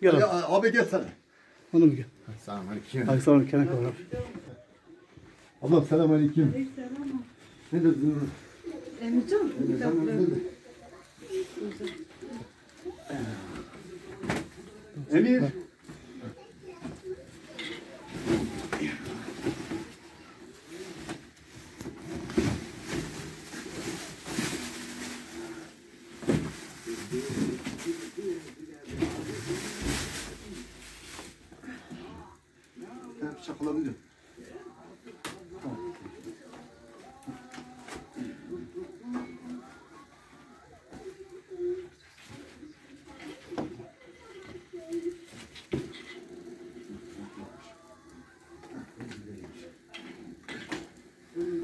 Gel abi. Abi gel sen. Onu mu gel? Selamünaleyküm. Alexander Kenan var abi. Ablam selamünaleyküm. Ne dedin? Emircan, Emir. Şakalanıyor.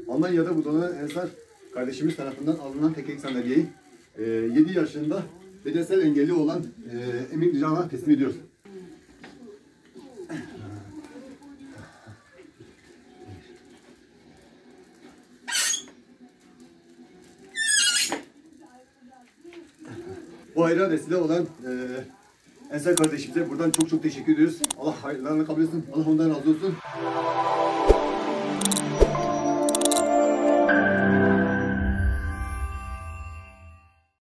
Almanya'da bulunan Ensar kardeşimiz tarafından alınan tekerlek sandalyeyi 7 yaşında bedensel engelli olan Emin Can'a teslim ediyoruz. Bu hayra vesile olan Ensar kardeşimize buradan çok teşekkür ediyoruz. Allah hayırlarını kabul etsin. Allah ondan razı olsun.